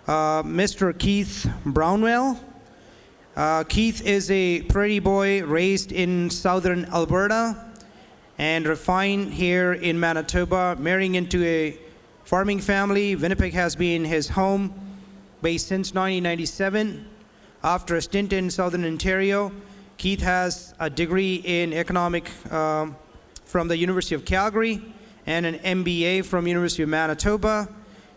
Mr. Keith Brownell. Keith is a prairie boy raised in southern Alberta and refined here in Manitoba, marrying into a farming family. Winnipeg has been his home base since 1997. After a stint in southern Ontario, Keith has a degree in economic from the University of Calgary and an MBA from University of Manitoba.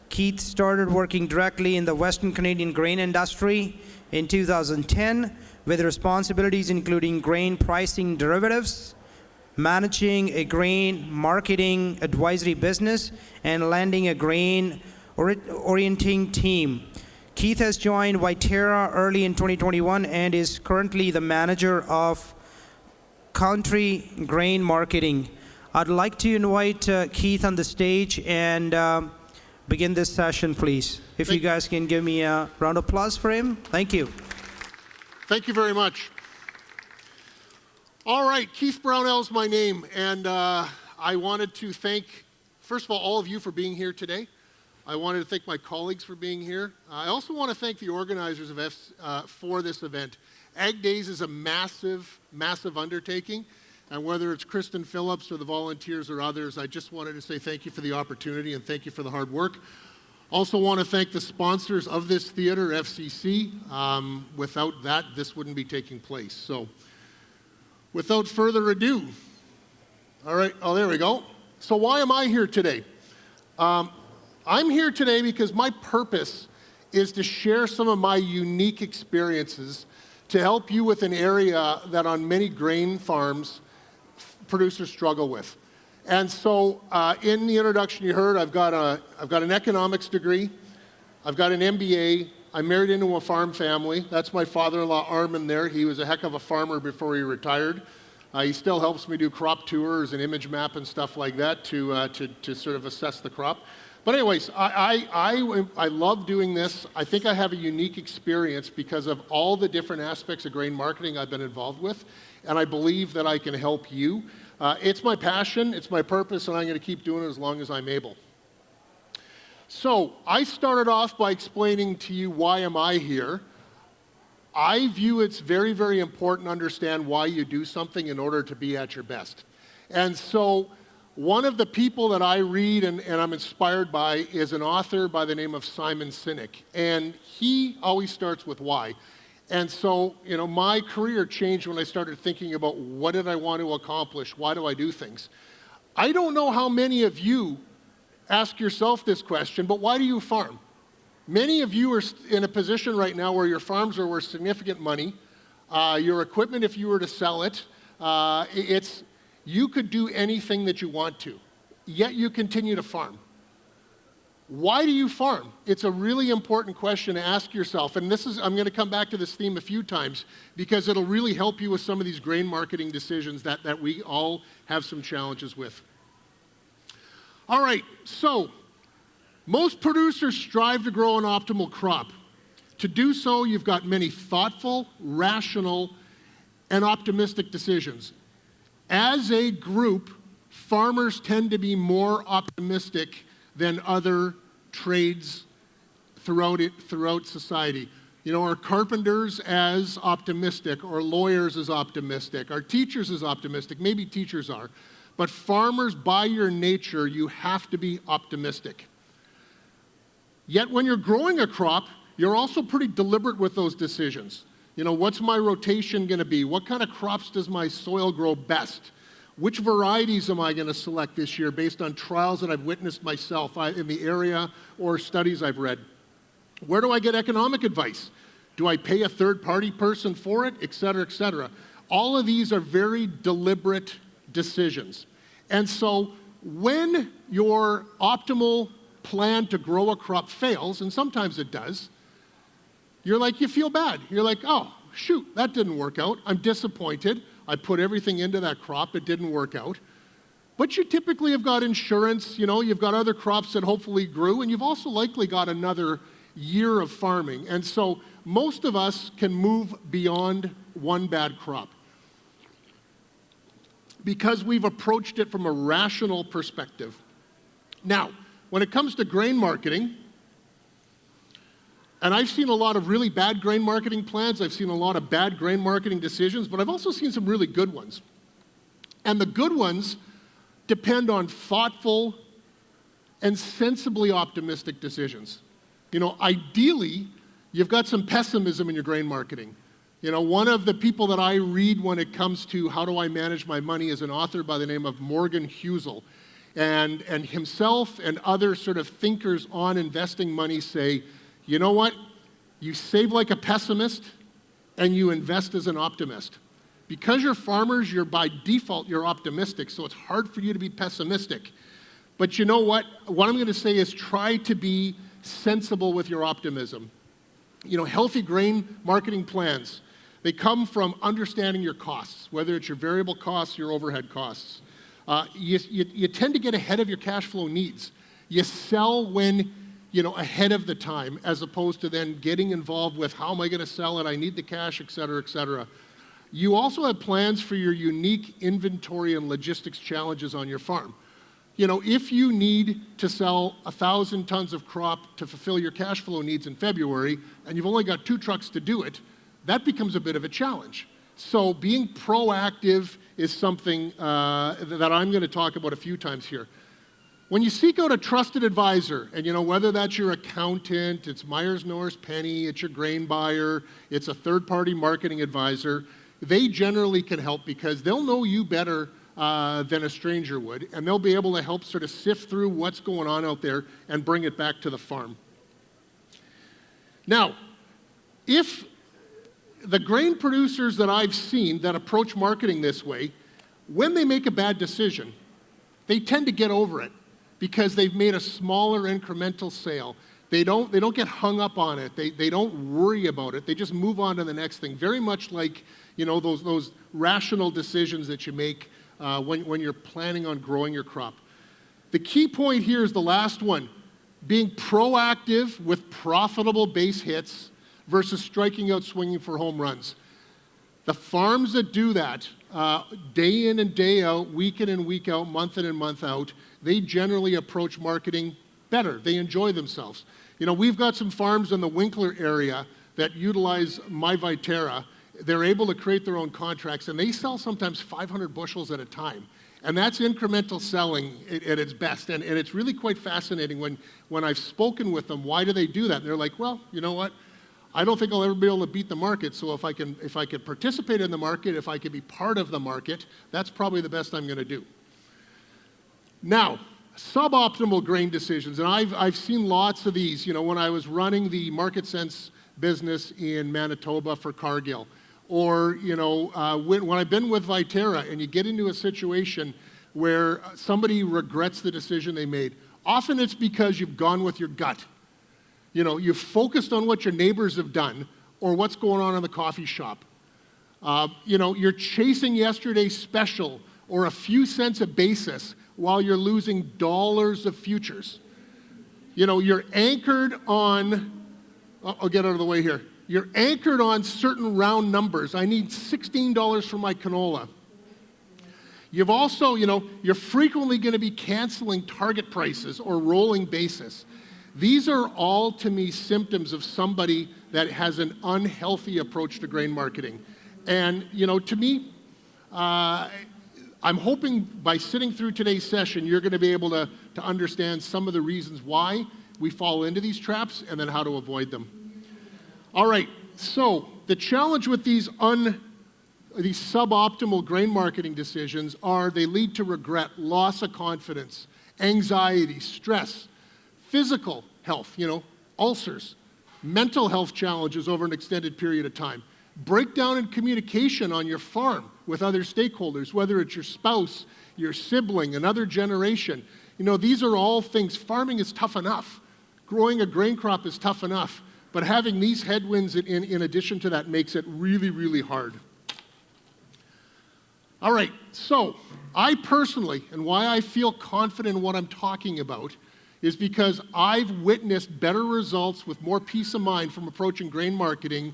Keith started working directly in the Western Canadian grain industry in 2010 with responsibilities including grain pricing derivatives, managing a grain marketing advisory business, and landing a grain orienting team. Keith has joined Viterra early in 2021 and is currently the manager of country grain marketing. I'd like to invite Keith on the stage and begin this session, please. If you guys can give me a round of applause for him. Thank you. Thank you very much. All right, Keith Brownell is my name, and I wanted to thank, first of all of you for being here today. I wanted to thank my colleagues for being here. I also want to thank the organizers for this event. Ag Days is a massive, massive undertaking, and whether it's Kristen Phillips or the volunteers or others, I just wanted to say thank you for the opportunity and thank you for the hard work. Also want to thank the sponsors of this theater, FCC. Without that, this wouldn't be taking place. So, without further ado, all right, oh, there we go. So why am I here today? I'm here today because my purpose is to share some of my unique experiences to help you with an area that on many grain farms, producers struggle with. And so in the introduction you heard, I've got an economics degree, I've got an MBA, I'm married into a farm family. That's my father-in-law, Armin, there. He was a heck of a farmer before he retired. He still helps me do crop tours and image map and stuff like that to sort of assess the crop. But anyways, I love doing this. I think I have a unique experience because of all the different aspects of grain marketing I've been involved with, and I believe that I can help you. It's my passion, it's my purpose, and I'm going to keep doing it as long as I'm able. So I started off by explaining to you why am I here. I view it's very, very important to understand why you do something in order to be at your best. And so one of the people that I read and I'm inspired by is an author by the name of Simon Sinek. And he always starts with why. And so, you know, my career changed when I started thinking about what did I want to accomplish? Why do I do things? I don't know how many of you ask yourself this question, but why do you farm? Many of you are in a position right now where your farms are worth significant money. Your equipment, if you were to sell it, you could do anything that you want to, yet you continue to farm. Why do you farm? It's a really important question to ask yourself, and I'm going to come back to this theme a few times because it'll really help you with some of these grain marketing decisions that we all have some challenges with. All right, so most producers strive to grow an optimal crop. To do so, you've got many thoughtful, rational, and optimistic decisions. As a group, farmers tend to be more optimistic than other trades throughout society. You know, our carpenters as optimistic, or lawyers as optimistic, our teachers as optimistic, maybe teachers are. But farmers, by your nature, you have to be optimistic. Yet when you're growing a crop, you're also pretty deliberate with those decisions. You know, what's my rotation going to be? What kind of crops does my soil grow best? Which varieties am I going to select this year based on trials that I've witnessed myself in the area or studies I've read? Where do I get economic advice? Do I pay a third-party person for it, et cetera, et cetera? All of these are very deliberate decisions. And so when your optimal plan to grow a crop fails, and sometimes it does, you feel bad. You're like, oh, shoot, that didn't work out. I'm disappointed. I put everything into that crop. It didn't work out. But you typically have got insurance. You know, you've got other crops that hopefully grew, and you've also likely got another year of farming. And so most of us can move beyond one bad crop because we've approached it from a rational perspective. Now, when it comes to grain marketing, And I've seen a lot of really bad grain marketing plans. I've seen a lot of bad grain marketing decisions, but I've also seen some really good ones. And the good ones depend on thoughtful and sensibly optimistic decisions. Ideally, you've got some pessimism in your grain marketing. One of the people that I read when it comes to how do I manage my money is an author by the name of Morgan Housel. And himself and other sort of thinkers on investing money say, you know what? You save like a pessimist and you invest as an optimist. Because you're farmers, by default, you're optimistic, so it's hard for you to be pessimistic. But you know what? What I'm going to say is try to be sensible with your optimism. Healthy grain marketing plans, they come from understanding your costs, whether it's your variable costs, your overhead costs. You tend to get ahead of your cash flow needs. You sell when, ahead of the time, as opposed to then getting involved with how am I going to sell it, I need the cash, et cetera, et cetera. You also have plans for your unique inventory and logistics challenges on your farm. If you need to sell 1,000 tons of crop to fulfill your cash flow needs in February, and you've only got 2 trucks to do it, that becomes a bit of a challenge. So being proactive is something that I'm going to talk about a few times here. When you seek out a trusted advisor, and whether that's your accountant, it's Myers, Norris, Penny, it's your grain buyer, it's a third-party marketing advisor, they generally can help because they'll know you better than a stranger would, and they'll be able to help sort of sift through what's going on out there and bring it back to the farm. Now, if the grain producers that I've seen that approach marketing this way, when they make a bad decision, they tend to get over it because they've made a smaller incremental sale. They don't get hung up on it. They don't worry about it. They just move on to the next thing. Very much like those rational decisions that you make when you're planning on growing your crop. The key point here is the last one, being proactive with profitable base hits versus striking out swinging for home runs. The farms that do that, day in and day out, week in and week out, month in and month out, they generally approach marketing better. They enjoy themselves. We've got some farms in the Winkler area that utilize my Viterra. They're able to create their own contracts, and they sell sometimes 500 bushels at a time. And that's incremental selling at its best. And it's really quite fascinating when I've spoken with them, why do they do that? And they're like, well, you know what? I don't think I'll ever be able to beat the market, so if I could participate in the market, if I could be part of the market, that's probably the best I'm going to do. Now, suboptimal grain decisions, and I've seen lots of these. When I was running the Market Sense business in Manitoba for Cargill, or when I've been with Viterra, and you get into a situation where somebody regrets the decision they made. Often it's because you've gone with your gut. You've focused on what your neighbors have done or what's going on in the coffee shop. You're chasing yesterday's special or a few cents a basis while you're losing dollars of futures. You're anchored on, I'll get out of the way here. You're anchored on certain round numbers. I need $16 for my canola. You've also, you're frequently going to be canceling target prices or rolling basis. These are all, to me, symptoms of somebody that has an unhealthy approach to grain marketing. And, to me, I'm hoping by sitting through today's session, you're going to be able to understand some of the reasons why we fall into these traps and then how to avoid them. All right, so the challenge with these suboptimal grain marketing decisions are they lead to regret, loss of confidence, anxiety, stress, physical health, ulcers, mental health challenges over an extended period of time, breakdown in communication on your farm with other stakeholders, whether it's your spouse, your sibling, another generation. These are all things. Farming is tough enough. Growing a grain crop is tough enough. But having these headwinds in addition to that makes it really, really hard. All right, so I personally, and why I feel confident in what I'm talking about, is because I've witnessed better results with more peace of mind from approaching grain marketing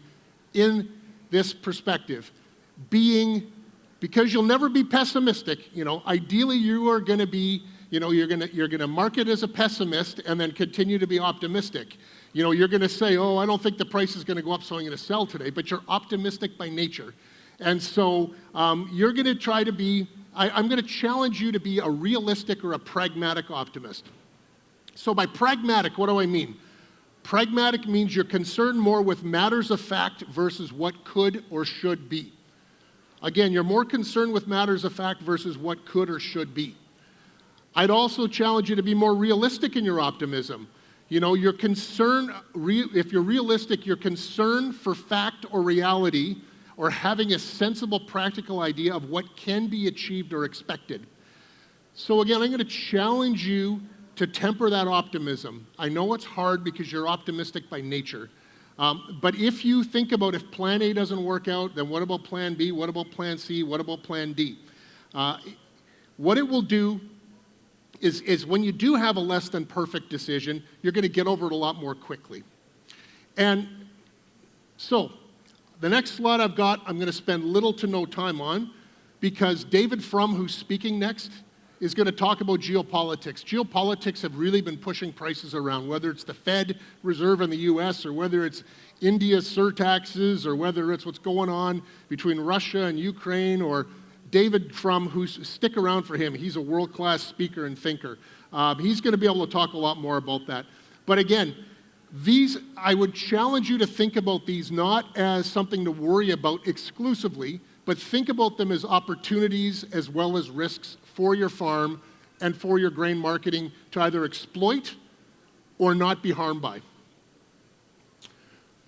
in this perspective. Because you'll never be pessimistic, ideally you are going to be you're gonna market as a pessimist and then continue to be optimistic. You're gonna say, oh, I don't think the price is gonna go up, so I'm gonna sell today, but you're optimistic by nature. And so you're gonna try to be, I'm gonna challenge you to be a realistic or a pragmatic optimist. So by pragmatic, what do I mean? Pragmatic means you're concerned more with matters of fact versus what could or should be. Again, you're more concerned with matters of fact versus what could or should be. I'd also challenge you to be more realistic in your optimism. Your concern, if you're realistic, your concern for fact or reality or having a sensible, practical idea of what can be achieved or expected. So again, I'm going to challenge you to temper that optimism. I know it's hard because you're optimistic by nature. But if you think about if plan A doesn't work out, then what about plan B? What about plan C? What about plan D? What it will do is when you do have a less than perfect decision, you're going to get over it a lot more quickly. And so the next slide I've got, I'm going to spend little to no time on because David Frum, who's speaking next, is going to talk about geopolitics. Geopolitics have really been pushing prices around, whether it's the Fed Reserve in the US or whether it's India's surtaxes or whether it's what's going on between Russia and Ukraine or David Frum, stick around for him. He's a world-class speaker and thinker. He's going to be able to talk a lot more about that. But again, I would challenge you to think about these not as something to worry about exclusively, but think about them as opportunities as well as risks for your farm and for your grain marketing to either exploit or not be harmed by.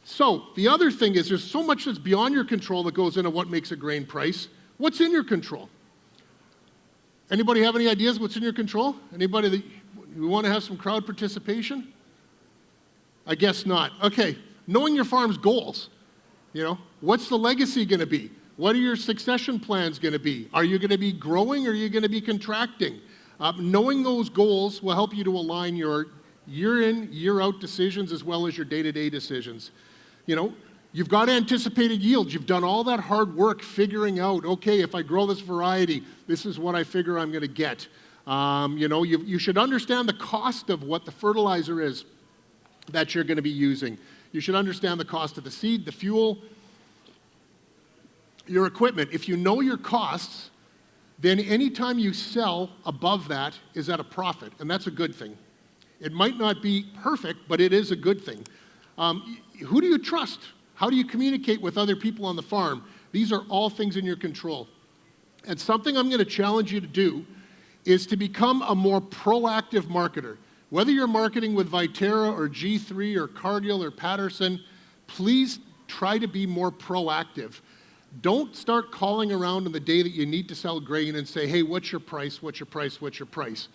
So the other thing is there's so much that's beyond your control that goes into what makes a grain price. What's in your control? Anybody have any ideas what's in your control? Anybody that you want to have some crowd participation? I guess not. Okay, knowing your farm's goals. What's the legacy going to be? What are your succession plans going to be? Are you going to be growing or are you going to be contracting? Knowing those goals will help you to align your year-in, year-out decisions as well as your day-to-day decisions. You've got anticipated yields. You've done all that hard work figuring out, okay, if I grow this variety, this is what I figure I'm going to get. You should understand the cost of what the fertilizer is that you're going to be using. You should understand the cost of the seed, the fuel, your equipment. If you know your costs, then anytime you sell above that is at a profit, and that's a good thing. It might not be perfect, but it is a good thing. Who do you trust? How do you communicate with other people on the farm? These are all things in your control. And something I'm going to challenge you to do is to become a more proactive marketer. Whether you're marketing with Viterra or G3 or Cargill or Patterson, please try to be more proactive. Don't start calling around on the day that you need to sell grain and say, hey, what's your price, what's your price, what's your price?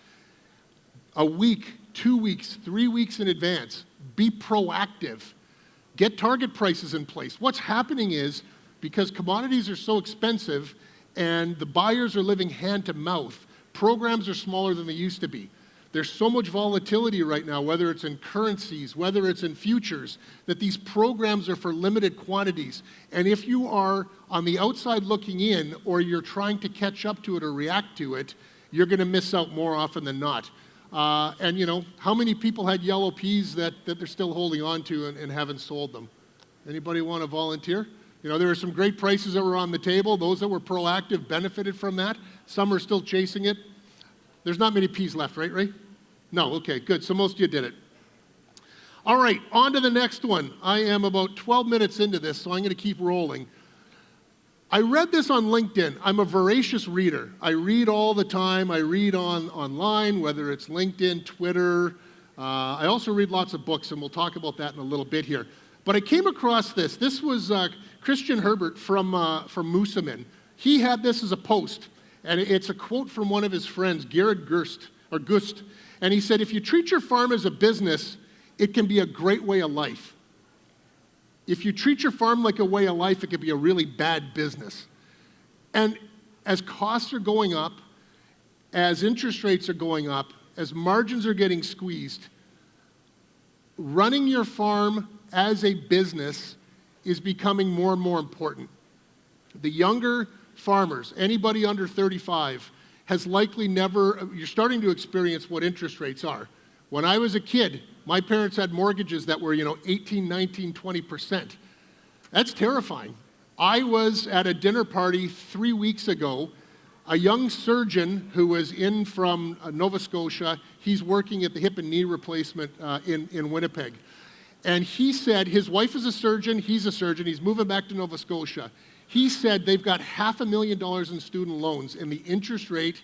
A week, 2 weeks, 3 weeks in advance. Be proactive. Get target prices in place. What's happening is, because commodities are so expensive and the buyers are living hand to mouth, programs are smaller than they used to be. There's so much volatility right now, whether it's in currencies, whether it's in futures, that these programs are for limited quantities. And if you are on the outside looking in, or you're trying to catch up to it or react to it, you're going to miss out more often than not. And how many people had yellow peas that they're still holding on to and haven't sold them? Anybody want to volunteer? There were some great prices that were on the table. Those that were proactive benefited from that. Some are still chasing it. There's not many peas left, right, Ray? No, okay, good. So most of you did it. All right, on to the next one. I am about 12 minutes into this, so I'm going to keep rolling. I read this on LinkedIn. I'm a voracious reader. I read all the time. I read online, whether it's LinkedIn, Twitter. I also read lots of books, and we'll talk about that in a little bit here. But I came across this. This was Christian Herbert from Moosomin. He had this as a post, and it's a quote from one of his friends, Gerard Gust. And he said, if you treat your farm as a business, it can be a great way of life. If you treat your farm like a way of life, it can be a really bad business. And as costs are going up, as interest rates are going up, as margins are getting squeezed, running your farm as a business is becoming more and more important. The younger farmers, anybody under 35, has likely never, you're starting to experience what interest rates are. When I was a kid, my parents had mortgages that were, 18, 19, 20%. That's terrifying. I was at a dinner party 3 weeks ago. A young surgeon who was in from Nova Scotia, he's working at the hip and knee replacement in Winnipeg. And he said, his wife is a surgeon, he's moving back to Nova Scotia. He said they've got $500,000 in student loans, and the interest rate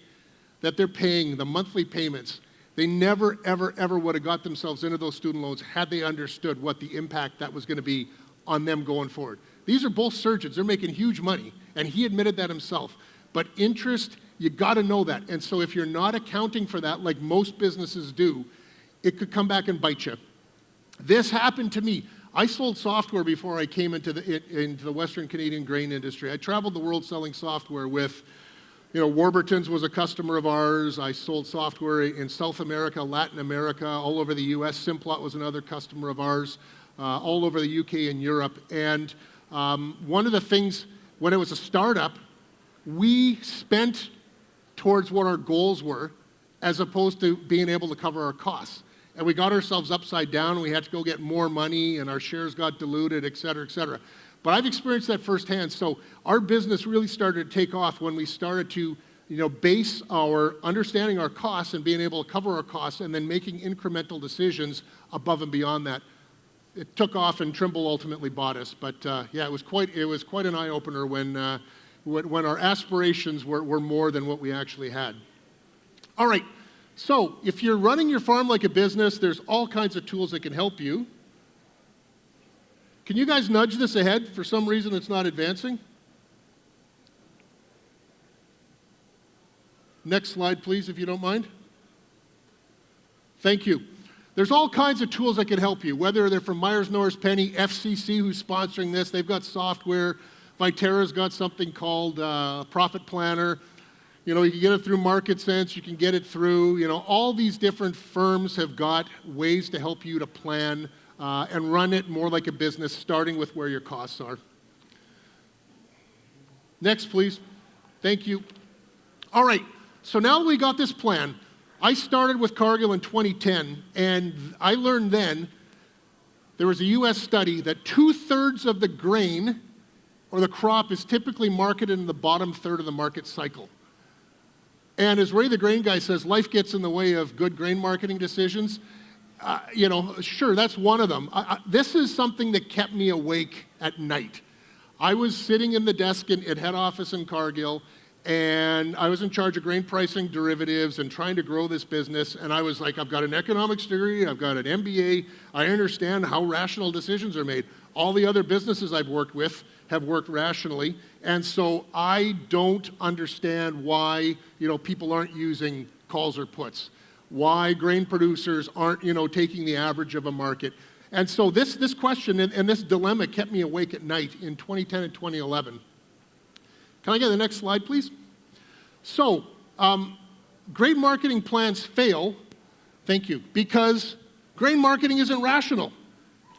that they're paying, the monthly payments, they never, ever, ever would have got themselves into those student loans had they understood what the impact that was going to be on them going forward. These are both surgeons. They're making huge money, and he admitted that himself. But interest, you got to know that. And so if you're not accounting for that like most businesses do, it could come back and bite you. This happened to me. I sold software before I came into the Western Canadian grain industry. I traveled the world selling software with, Warburton's was a customer of ours. I sold software in South America, Latin America, all over the US. Simplot was another customer of ours, all over the UK and Europe. And one of the things, when it was a startup, we spent towards what our goals were as opposed to being able to cover our costs. And we got ourselves upside down, and we had to go get more money, and our shares got diluted, et cetera, et cetera. But I've experienced that firsthand. So our business really started to take off when we started to, base our understanding our costs and being able to cover our costs and then making incremental decisions above and beyond that. It took off, and Trimble ultimately bought us. But it was quite an eye-opener when our aspirations were more than what we actually had. All right. So if you're running your farm like a business, there's all kinds of tools that can help you. Can you guys nudge this ahead? For some reason, it's not advancing. Next slide, please, if you don't mind. Thank you. There's all kinds of tools that can help you, whether they're from Myers, Norris, Penny, FCC, who's sponsoring this. They've got software. Viterra's got something called Profit Planner. You can get it through Market Sense. You can get it through, all these different firms have got ways to help you to plan and run it more like a business, starting with where your costs are. Next, please. Thank you. All right. So now that we got this plan, I started with Cargill in 2010, and I learned then there was a U.S. study that 2/3 of the grain or the crop is typically marketed in the bottom third of the market cycle. And as Ray the grain guy says, life gets in the way of good grain marketing decisions. Sure, that's one of them. This is something that kept me awake at night. I was sitting in the desk at head office in Cargill, and I was in charge of grain pricing derivatives and trying to grow this business. And I was like, I've got an economics degree, I've got an MBA, I understand how rational decisions are made. All the other businesses I've worked with have worked rationally, and so I don't understand why people aren't using calls or puts, why grain producers aren't taking the average of a market. And so this question and this dilemma kept me awake at night in 2010 and 2011. Can I get the next slide, please? So grain marketing plans fail, thank you, because grain marketing isn't rational.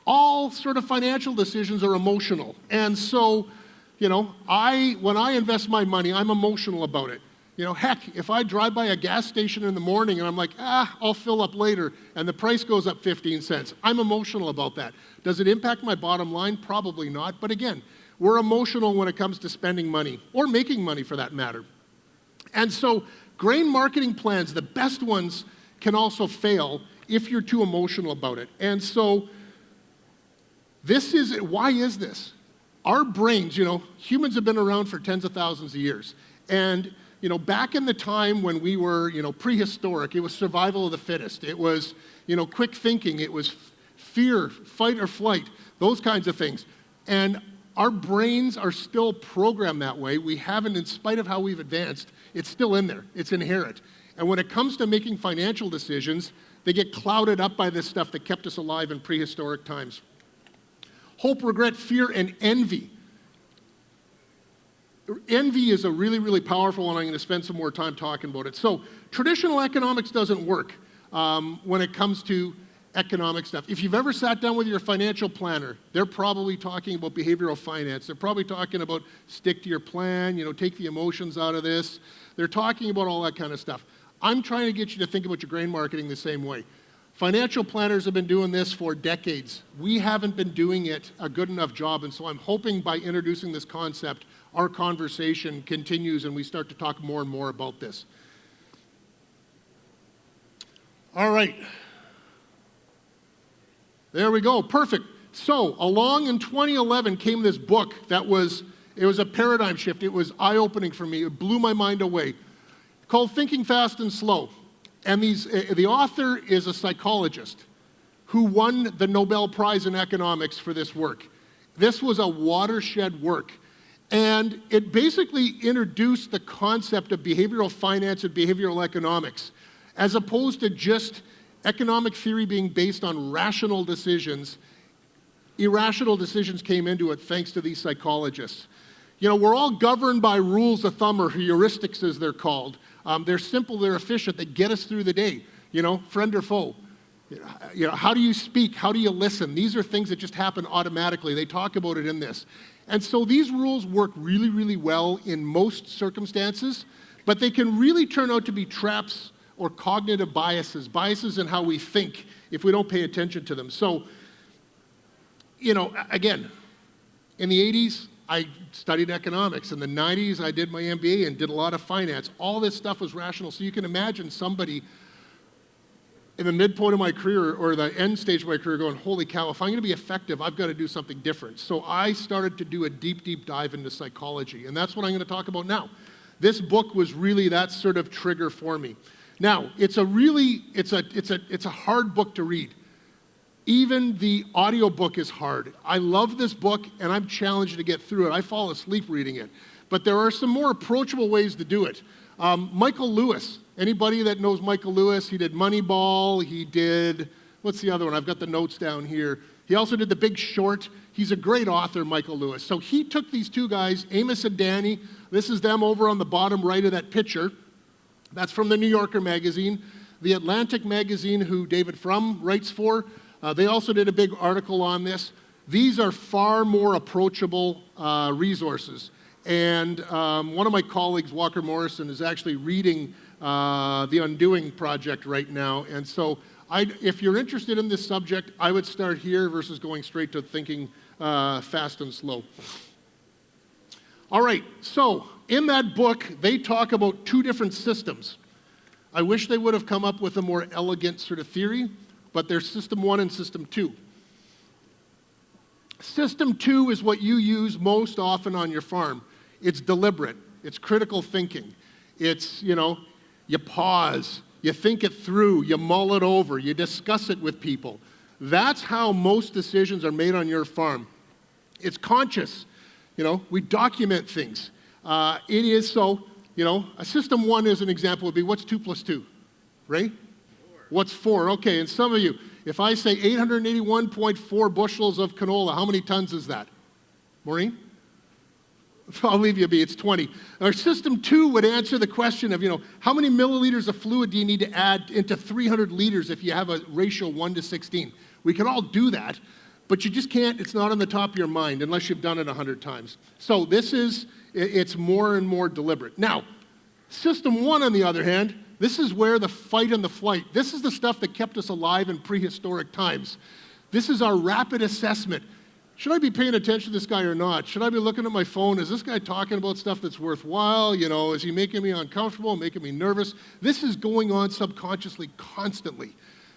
All sort of financial decisions are emotional. And so, when I invest my money, I'm emotional about it. Heck, if I drive by a gas station in the morning and I'm like, I'll fill up later, and the price goes up 15 cents, I'm emotional about that. Does it impact my bottom line? Probably not. But again, we're emotional when it comes to spending money, or making money for that matter. And so, grain marketing plans, the best ones, can also fail if you're too emotional about it. And so, why is this? Our brains, humans have been around for tens of thousands of years. And, back in the time when we were, prehistoric, it was survival of the fittest. It was, quick thinking. It was fear, fight or flight, those kinds of things. And our brains are still programmed that way. We haven't, in spite of how we've advanced, it's still in there. It's inherent. And when it comes to making financial decisions, they get clouded up by this stuff that kept us alive in prehistoric times. Hope, regret, fear, and envy. Envy is a really, really powerful one. I'm going to spend some more time talking about it. So traditional economics doesn't work when it comes to economic stuff. If you've ever sat down with your financial planner, they're probably talking about behavioral finance. They're probably talking about stick to your plan, take the emotions out of this. They're talking about all that kind of stuff. I'm trying to get you to think about your grain marketing the same way. Financial planners have been doing this for decades. We haven't been doing it a good enough job, and so I'm hoping by introducing this concept, our conversation continues and we start to talk more and more about this. All right. There we go, perfect. So along in 2011 came this book it was a paradigm shift. It was eye-opening for me. It blew my mind away, called Thinking Fast and Slow. And the author is a psychologist who won the Nobel Prize in economics for this work. This was a watershed work. And it basically introduced the concept of behavioral finance and behavioral economics, as opposed to just economic theory being based on rational decisions. Irrational decisions came into it thanks to these psychologists. We're all governed by rules of thumb, or heuristics as they're called. They're simple, they're efficient, they get us through the day. Friend or foe. How do you speak? How do you listen? These are things that just happen automatically. They talk about it in this. And so these rules work really, really well in most circumstances, but they can really turn out to be traps or cognitive biases in how we think if we don't pay attention to them. So, again, in the 80s, I studied economics. In the 90s, I did my MBA and did a lot of finance. All this stuff was rational. So you can imagine somebody in the midpoint of my career or the end stage of my career going, holy cow, if I'm going to be effective, I've got to do something different. So I started to do a deep, deep dive into psychology. And that's what I'm going to talk about now. This book was really that sort of trigger for me. Now, it's a hard book to read. Even the audiobook is hard. I love this book, and I'm challenged to get through it. I fall asleep reading it. But there are some more approachable ways to do it. Michael Lewis. Anybody that knows Michael Lewis? He did Moneyball. He did, what's the other one? I've got the notes down here. He also did The Big Short. He's a great author, Michael Lewis. So he took these two guys, Amos and Danny. This is them over on the bottom right of that picture. That's from the New Yorker magazine. The Atlantic magazine, who David Frum writes for, they also did a big article on this. These are far more approachable resources. And one of my colleagues, Walker Morrison, is actually reading The Undoing Project right now. And so if you're interested in this subject, I would start here versus going straight to Thinking Fast and Slow. All right, so in that book, they talk about two different systems. I wish they would have come up with a more elegant sort of theory, but there's System 1 and System 2. System 2 is what you use most often on your farm. It's deliberate. It's critical thinking. It's, you pause, you think it through, you mull it over, you discuss it with people. That's how most decisions are made on your farm. It's conscious. We document things. It is so, a System 1 as an example would be, what's 2 plus 2? Right? 4. What's 4? Okay, and some of you, if I say 881.4 bushels of canola, how many tons is that? Maureen? I'll leave you be, it's 20. Our System 2 would answer the question of, how many milliliters of fluid do you need to add into 300 liters if you have a ratio 1 to 16? We can all do that, but you just can't, it's not on the top of your mind unless you've done it 100 times. So it's more and more deliberate. Now, System 1, on the other hand, this is where the fight and the flight, this is the stuff that kept us alive in prehistoric times. This is our rapid assessment. Should I be paying attention to this guy or not? Should I be looking at my phone? Is this guy talking about stuff that's worthwhile? Is he making me uncomfortable, making me nervous? This is going on subconsciously constantly.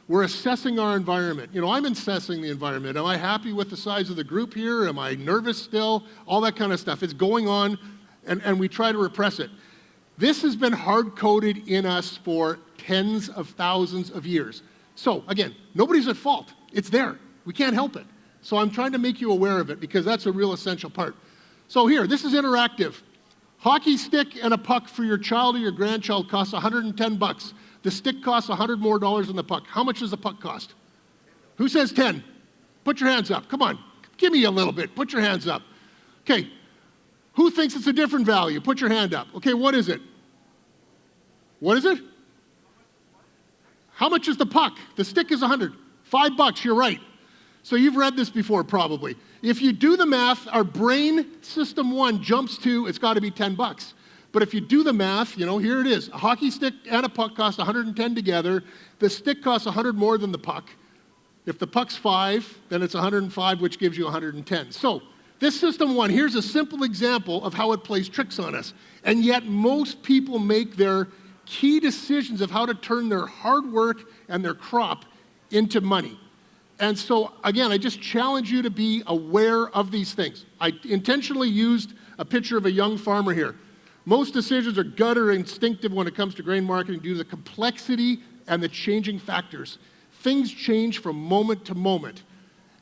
We're assessing our environment. I'm assessing the environment. Am I happy with the size of the group here? Am I nervous still? All that kind of stuff. It's going on, and we try to repress it. This has been hard-coded in us for tens of thousands of years. So, again, nobody's at fault. It's there. We can't help it. So I'm trying to make you aware of it because that's a real essential part. So here, this is interactive. Hockey stick and a puck for your child or your grandchild costs $110. The stick costs $100 more than the puck. How much does the puck cost? Who says 10? Put your hands up. Come on. Give me a little bit. Put your hands up. Okay. Who thinks it's a different value? Put your hand up. Okay, what is it? What is it? How much is the puck? The stick is 100. $5, you're right. So you've read this before probably. If you do the math, our brain system one jumps to, it's got to be $10. But if you do the math, here it is. A hockey stick and a puck cost 110 together. The stick costs 100 more than the puck. If the puck's 5, then it's 105, which gives you 110. So this system one, here's a simple example of how it plays tricks on us. And yet most people make their key decisions of how to turn their hard work and their crop into money. And so, again, I just challenge you to be aware of these things. I intentionally used a picture of a young farmer here. Most decisions are gut or instinctive when it comes to grain marketing due to the complexity and the changing factors. Things change from moment to moment.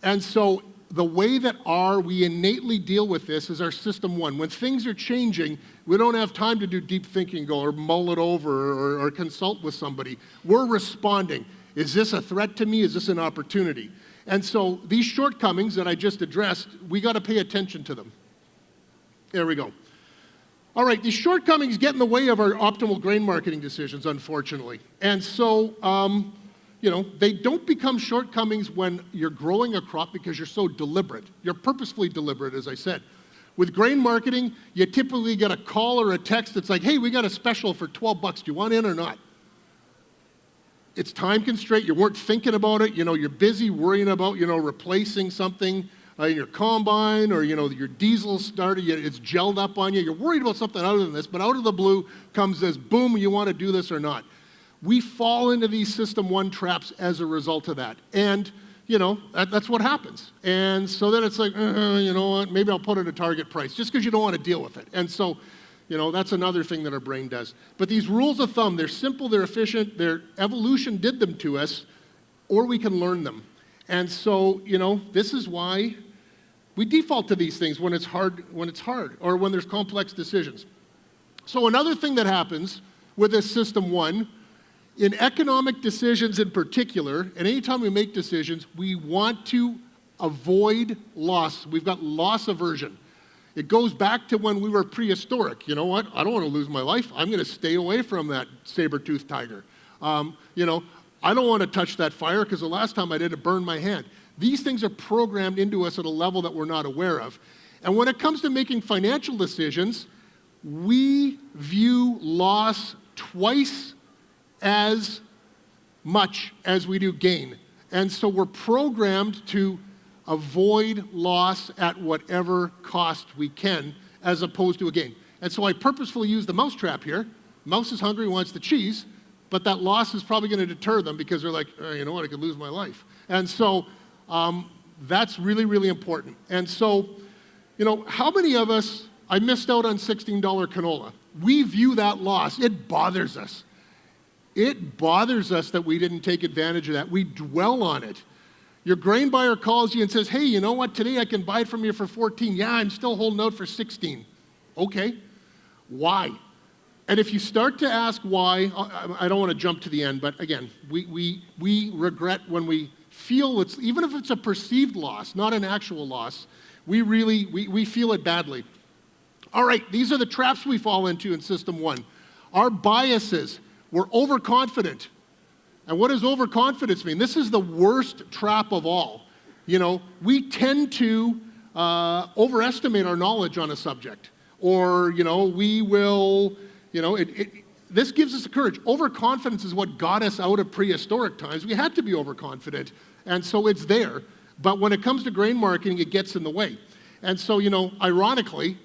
And so the way that we innately deal with this is our system one. When things are changing, we don't have time to do deep thinking or mull it over or consult with somebody. We're responding. Is this a threat to me? Is this an opportunity? And so these shortcomings that I just addressed, we got to pay attention to them. There we go. All right, these shortcomings get in the way of our optimal grain marketing decisions, unfortunately. And so, they don't become shortcomings when you're growing a crop because you're so deliberate. You're purposefully deliberate, as I said. With grain marketing, you typically get a call or a text that's like, hey, we got a special for $12. Do you want in or not? It's time constraint. You weren't thinking about it. You're busy worrying about, replacing something in your combine or, your diesel starter. It's gelled up on you. You're worried about something other than this, but out of the blue comes this, boom, you want to do this or not. We fall into these system one traps as a result of that. And, that's what happens. And so then it's like, you know what, maybe I'll put it at a target price just because you don't want to deal with it. And so, that's another thing that our brain does. But these rules of thumb, they're simple, they're efficient, their evolution did them to us, or we can learn them. And so, this is why we default to these things when it's hard, or when there's complex decisions. So another thing that happens with this system one, in economic decisions in particular, and anytime we make decisions, we want to avoid loss. We've got loss aversion. It goes back to when we were prehistoric. You know what? I don't want to lose my life. I'm going to stay away from that saber-toothed tiger. I don't want to touch that fire because the last time I did, it burned my hand. These things are programmed into us at a level that we're not aware of. And when it comes to making financial decisions, we view loss twice as much as we do gain. And so we're programmed to avoid loss at whatever cost we can, as opposed to a gain. And so I purposefully use the mouse trap here. Mouse is hungry, wants the cheese, but that loss is probably going to deter them because they're like, you know what, I could lose my life. And so that's really, really important. And so, how many of us, I missed out on $16 canola. We view that loss. It bothers us. It bothers us that we didn't take advantage of that. We dwell on it. Your grain buyer calls you and says, hey, you know what, today I can buy it from you for 14. Yeah, I'm still holding out for 16. Okay, why? And if you start to ask why, I don't want to jump to the end, but again, we regret when we feel it's, even if it's a perceived loss, not an actual loss, we feel it badly. All right, these are the traps we fall into in system one. Our biases, we're overconfident. And what does overconfidence mean? This is the worst trap of all. We tend to overestimate our knowledge on a subject. Or, we will, this gives us the courage. Overconfidence is what got us out of prehistoric times. We had to be overconfident. And so it's there. But when it comes to grain marketing, it gets in the way. And so, ironically,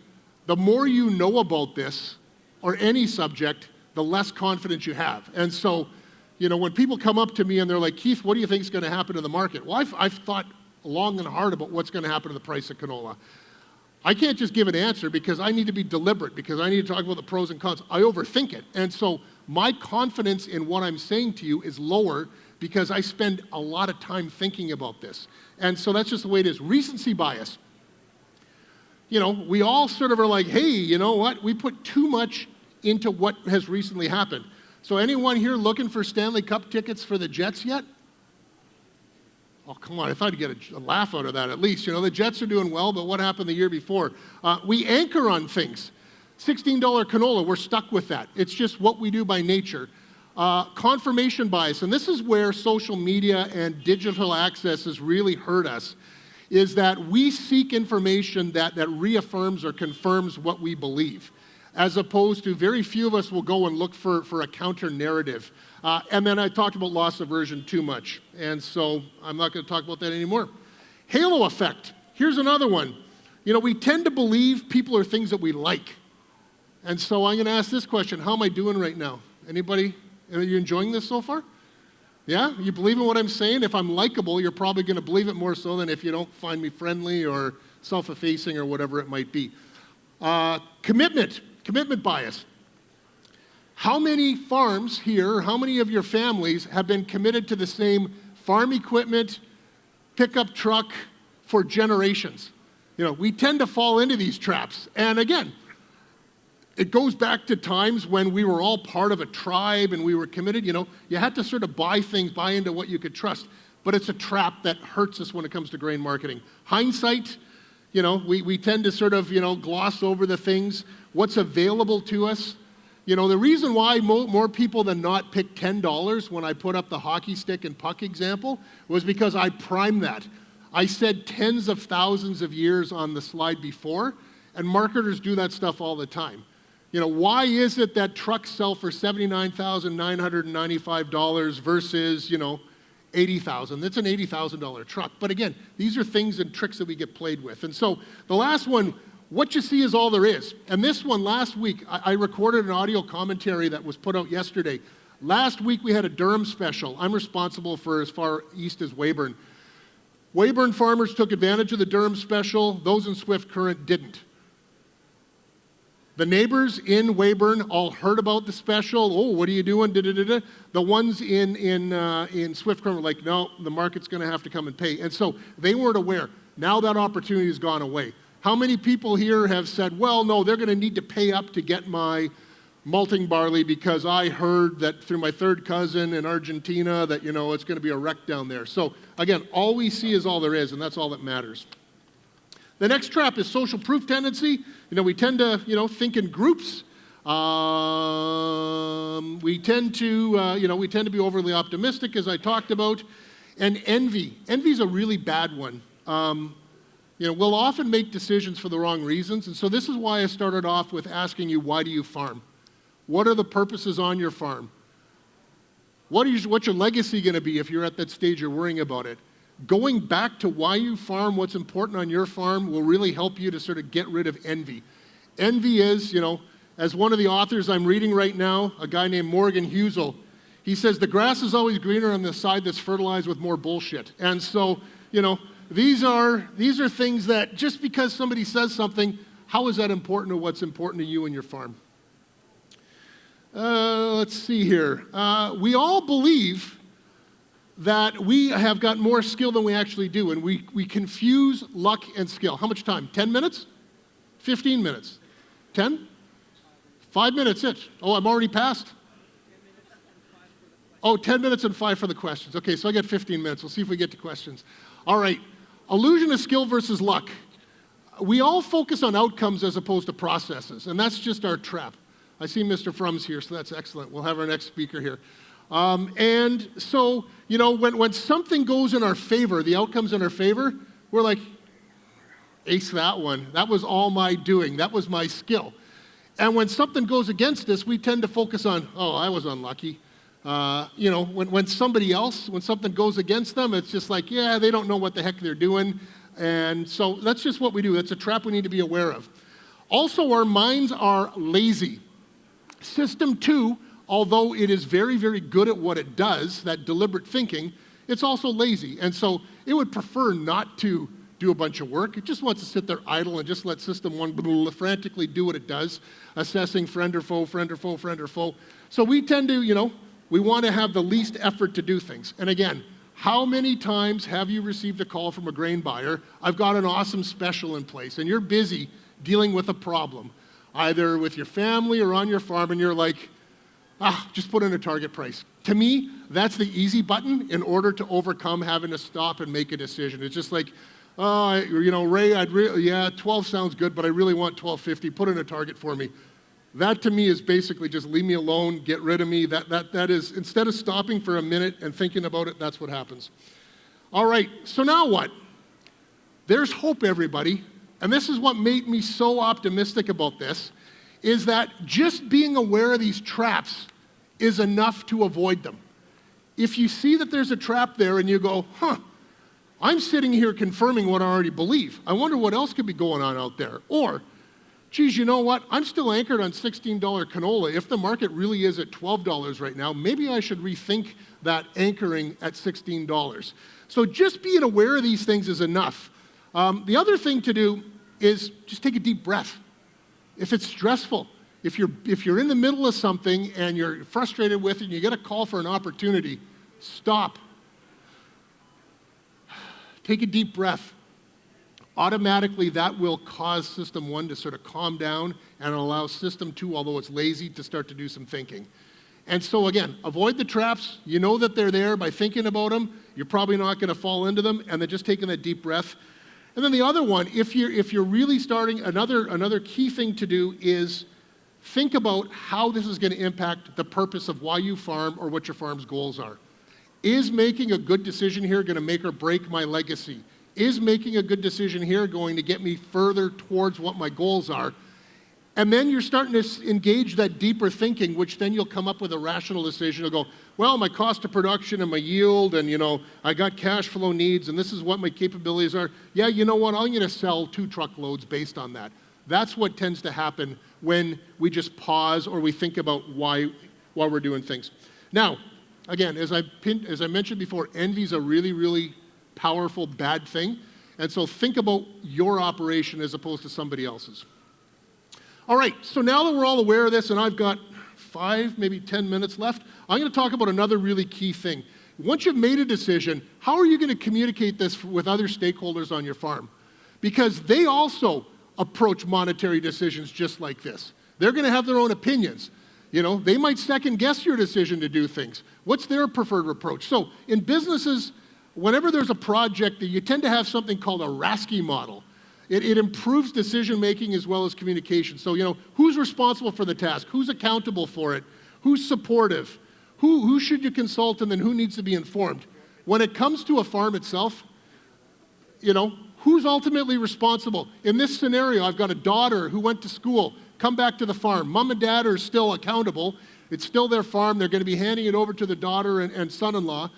the more you know about this or any subject, the less confidence you have. And so, when people come up to me and they're like, Keith, what do you think is going to happen to the market? Well, I've thought long and hard about what's going to happen to the price of canola. I can't just give an answer because I need to be deliberate, because I need to talk about the pros and cons. I overthink it. And so my confidence in what I'm saying to you is lower because I spend a lot of time thinking about this. And so that's just the way it is. Recency bias. We all sort of are like, hey, you know what? We put too much into what has recently happened. So anyone here looking for Stanley Cup tickets for the Jets yet? Oh, come on, I thought you'd get a laugh out of that at least. The Jets are doing well, but what happened the year before? We anchor on things. $16 canola, we're stuck with that. It's just what we do by nature. Confirmation bias, and this is where social media and digital access has really hurt us, is that we seek information that reaffirms or confirms what we believe, as opposed to very few of us will go and look for a counter narrative. And then I talked about loss aversion too much, and so I'm not going to talk about that anymore. Halo effect. Here's another one. You know, we tend to believe people are things that we like. And so I'm going to ask this question. How am I doing right now? Anybody? Are you enjoying this so far? Yeah? You believe in what I'm saying? If I'm likable, you're probably going to believe it more so than if you don't find me friendly or self-effacing or whatever it might be. Commitment bias. How many farms here, how many of your families have been committed to the same farm equipment, pickup truck for generations? You know, we tend to fall into these traps. And again, it goes back to times when we were all part of a tribe and we were committed. You know, you had to sort of buy into what you could trust. But it's a trap that hurts us when it comes to grain marketing. Hindsight, you know, we tend to sort of, you know, gloss over the things, what's available to us. You know, the reason why more people than not picked $10 when I put up the hockey stick and puck example was because I primed that. I said tens of thousands of years on the slide before, and marketers do that stuff all the time. You know, why is it that trucks sell for $79,995 versus, you know, $80,000? That's an $80,000 truck. But again, these are things and tricks that we get played with. And so the last one, what you see is all there is. And this one last week, I recorded an audio commentary that was put out yesterday. Last week we had a Durham special. I'm responsible for as far east as Weyburn. Weyburn farmers took advantage of the Durham special. Those in Swift Current didn't. The neighbors in Weyburn all heard about the special. Oh, what are you doing? Da-da-da-da. The ones in Swift Current were like, no, the market's going to have to come and pay. And so they weren't aware. Now that opportunity has gone away. How many people here have said, well, no, they're going to need to pay up to get my malting barley because I heard that through my third cousin in Argentina that, you know, it's going to be a wreck down there. So again, all we see is all there is, and that's all that matters. The next trap is social proof tendency. You know, we tend to, you know, think in groups. We tend to be overly optimistic, as I talked about. And envy. Envy is a really bad one. You know, we'll often make decisions for the wrong reasons. And so this is why I started off with asking you, why do you farm? What are the purposes on your farm? What's your legacy going to be if you're at that stage you're worrying about it? Going back to why you farm, what's important on your farm, will really help you to sort of get rid of envy. Envy is, you know, as one of the authors I'm reading right now, a guy named Morgan Husel, he says, the grass is always greener on the side that's fertilized with more bullshit. And so, you know, these are things that just because somebody says something, how is that important to what's important to you and your farm? Let's see here. We all believe that we have got more skill than we actually do, and we confuse luck and skill. How much time? 10 minutes? 15 minutes? 10? 5 minutes each. Oh, I'm already past? Oh, 10 minutes and 5 for the questions. Okay, so I got 15 minutes. We'll see if we get to questions. All right. Illusion of skill versus luck. We all focus on outcomes as opposed to processes, and that's just our trap. I see Mr. Frum's here, so that's excellent. We'll have our next speaker here. And so, you know, when something goes in our favor, the outcome's in our favor, we're like, ace that one. That was all my doing. That was my skill. And when something goes against us, we tend to focus on, oh, I was unlucky. You know, when something goes against them, it's just like, yeah, they don't know what the heck they're doing. And so that's just what we do. That's a trap we need to be aware of. Also, our minds are lazy. System 2, although it is very, very good at what it does, that deliberate thinking, it's also lazy. And so it would prefer not to do a bunch of work. It just wants to sit there idle and just let System 1 frantically do what it does, assessing friend or foe, friend or foe, friend or foe. So we tend to, you know, we want to have the least effort to do things. And again, how many times have you received a call from a grain buyer, I've got an awesome special in place, and you're busy dealing with a problem, either with your family or on your farm, and you're like, just put in a target price. To me, that's the easy button in order to overcome having to stop and make a decision. It's just like, you know, Ray, 12 sounds good, but I really want $12.50. Put in a target for me. That to me is basically just leave me alone, get rid of me. That is, instead of stopping for a minute and thinking about it, that's what happens. All right, so now what? There's hope, everybody. And this is what made me so optimistic about this, is that just being aware of these traps is enough to avoid them. If you see that there's a trap there and you go, I'm sitting here confirming what I already believe. I wonder what else could be going on out there. Or, geez, you know what? I'm still anchored on $16 canola. If the market really is at $12 right now, maybe I should rethink that anchoring at $16. So just being aware of these things is enough. The other thing to do is just take a deep breath. If it's stressful, if you're in the middle of something and you're frustrated with it and you get a call for an opportunity, stop. Take a deep breath. Automatically, that will cause System 1 to sort of calm down and allow System 2, although it's lazy, to start to do some thinking. And so again, avoid the traps. You know that they're there by thinking about them. You're probably not going to fall into them, and then just taking that deep breath. And then the other one, if you're really starting, another key thing to do is think about how this is going to impact the purpose of why you farm or what your farm's goals are. Is making a good decision here going to make or break my legacy? Is making a good decision here going to get me further towards what my goals are? And then you're starting to engage that deeper thinking, which then you'll come up with a rational decision. You'll go, well, my cost of production and my yield, and I got cash flow needs, and this is what my capabilities are. Yeah, you know what? I'm going to sell 2 truckloads based on that. That's what tends to happen when we just pause or we think about why we're doing things. Now, again, as I mentioned before, envy is a really, really powerful bad thing. And so think about your operation as opposed to somebody else's. All right, so now that we're all aware of this, and I've got 5, maybe 10 minutes left, I'm going to talk about another really key thing. Once you've made a decision, how are you going to communicate this with other stakeholders on your farm? Because they also approach monetary decisions just like this. They're going to have their own opinions. They might second guess your decision to do things. What's their preferred approach? So in businesses, whenever there's a project, you tend to have something called a RASCI model. It improves decision-making as well as communication. So, who's responsible for the task? Who's accountable for it? Who's supportive? Who should you consult, and then who needs to be informed? When it comes to a farm itself, who's ultimately responsible? In this scenario, I've got a daughter who went to school, come back to the farm. Mom and dad are still accountable. It's still their farm. They're going to be handing it over to the daughter and son-in-law.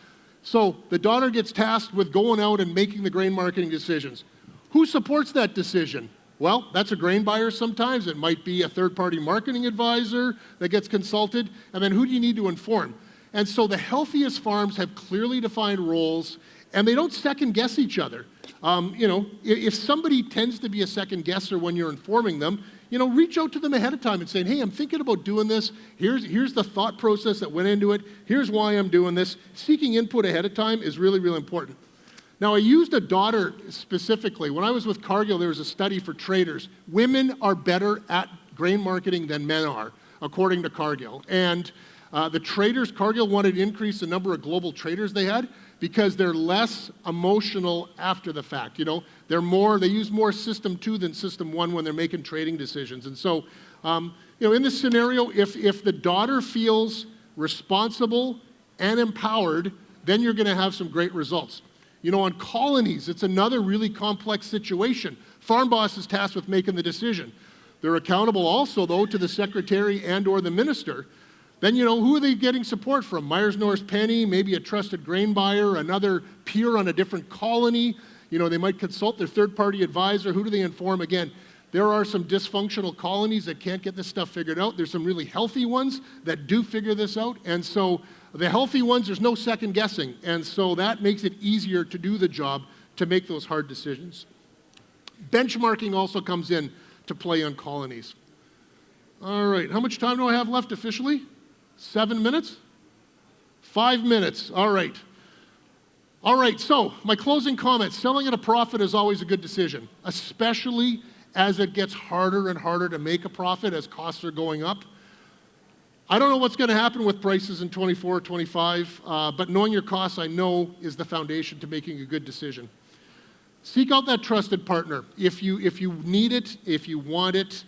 So the daughter gets tasked with going out and making the grain marketing decisions. Who supports that decision? Well, that's a grain buyer sometimes. It might be a third-party marketing advisor that gets consulted. And then who do you need to inform? And so the healthiest farms have clearly defined roles, and they don't second-guess each other. If somebody tends to be a second-guesser when you're informing them, reach out to them ahead of time and say, hey, I'm thinking about doing this. Here's the thought process that went into it. Here's why I'm doing this. Seeking input ahead of time is really, really important. Now, I used a daughter specifically. When I was with Cargill, there was a study for traders. Women are better at grain marketing than men are, according to Cargill. And the traders, Cargill wanted to increase the number of global traders they had because they're less emotional after the fact. They use more System 2 than System 1 when they're making trading decisions. And so, in this scenario, if the daughter feels responsible and empowered, then you're going to have some great results. On colonies, it's another really complex situation. Farm boss is tasked with making the decision. They're accountable also, though, to the secretary and or the minister. Then, who are they getting support from? Myers Norris Penny, maybe a trusted grain buyer, another peer on a different colony. They might consult their third-party advisor. Who do they inform? Again, there are some dysfunctional colonies that can't get this stuff figured out. There's some really healthy ones that do figure this out. And so the healthy ones, there's no second guessing. And so that makes it easier to do the job to make those hard decisions. Benchmarking also comes in to play on colonies. All right, how much time do I have left officially? 7 minutes? 5 minutes, all right. All right, so my closing comments. Selling at a profit is always a good decision, especially as it gets harder and harder to make a profit as costs are going up. I don't know what's going to happen with prices in 24, 25, but knowing your costs, I know, is the foundation to making a good decision. Seek out that trusted partner. If you need it, if you want it,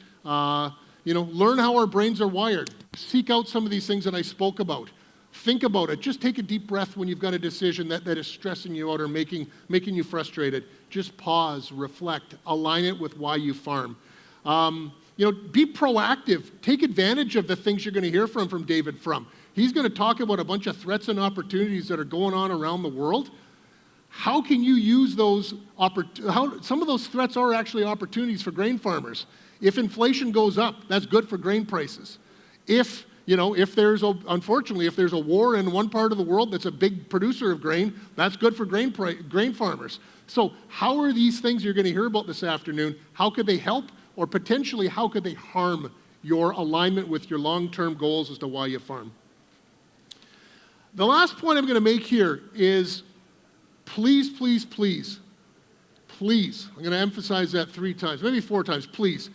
learn how our brains are wired. Seek out some of these things that I spoke about. Think about it. Just take a deep breath when you've got a decision that is stressing you out or making you frustrated. Just pause, reflect, align it with why you farm. Be proactive. Take advantage of the things you're going to hear from David Frum. He's going to talk about a bunch of threats and opportunities that are going on around the world. How can you use those? Some of those threats are actually opportunities for grain farmers. If inflation goes up, that's good for grain prices. If there's a war in one part of the world that's a big producer of grain, that's good for grain farmers. So how are these things you're going to hear about this afternoon, how could they help, or potentially how could they harm your alignment with your long-term goals as to why you farm? The last point I'm going to make here is please, please, please, please, I'm going to emphasize that 3 times, maybe 4 times, please.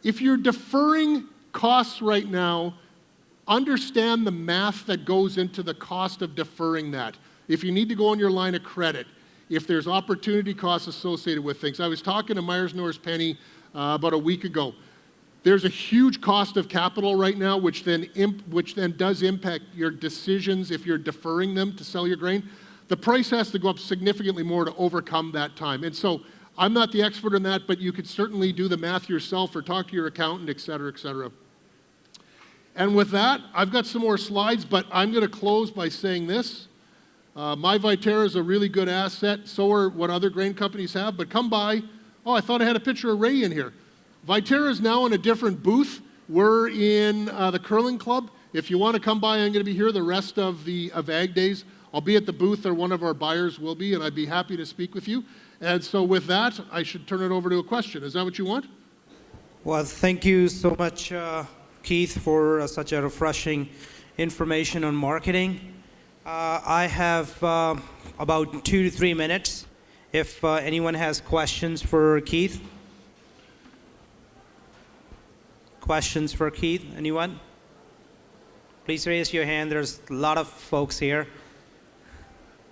If you're deferring costs right now, understand the math that goes into the cost of deferring that. If you need to go on your line of credit, if there's opportunity costs associated with things. I was talking to Myers Norris Penny about a week ago. There's a huge cost of capital right now, which then does impact your decisions if you're deferring them to sell your grain. The price has to go up significantly more to overcome that time. And so I'm not the expert in that, but you could certainly do the math yourself or talk to your accountant, et cetera, et cetera. And with that, I've got some more slides, but I'm going to close by saying this. My Viterra is a really good asset. So are what other grain companies have. But come by. Oh, I thought I had a picture of Ray in here. Viterra is now in a different booth. We're in the curling club. If you want to come by, I'm going to be here the rest of Ag Days. I'll be at the booth, or one of our buyers will be, and I'd be happy to speak with you. And so with that, I should turn it over to a question. Is that what you want? Well, thank you so much, Keith, for such a refreshing information on marketing. I have about 2 to 3 minutes if anyone has questions for Keith. Questions for Keith? Anyone? Please raise your hand. There's a lot of folks here.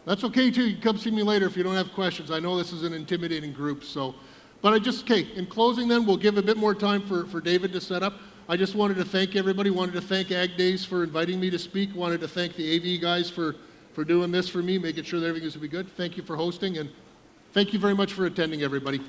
That's okay too. You can come see me later if you don't have questions. I know this is an intimidating group, so. But in closing then, we'll give a bit more time for David to set up. I just wanted to thank everybody. Wanted to thank Ag Days for inviting me to speak. Wanted to thank the AV guys for doing this for me, making sure that everything's going to be good. Thank you for hosting, and thank you very much for attending, everybody.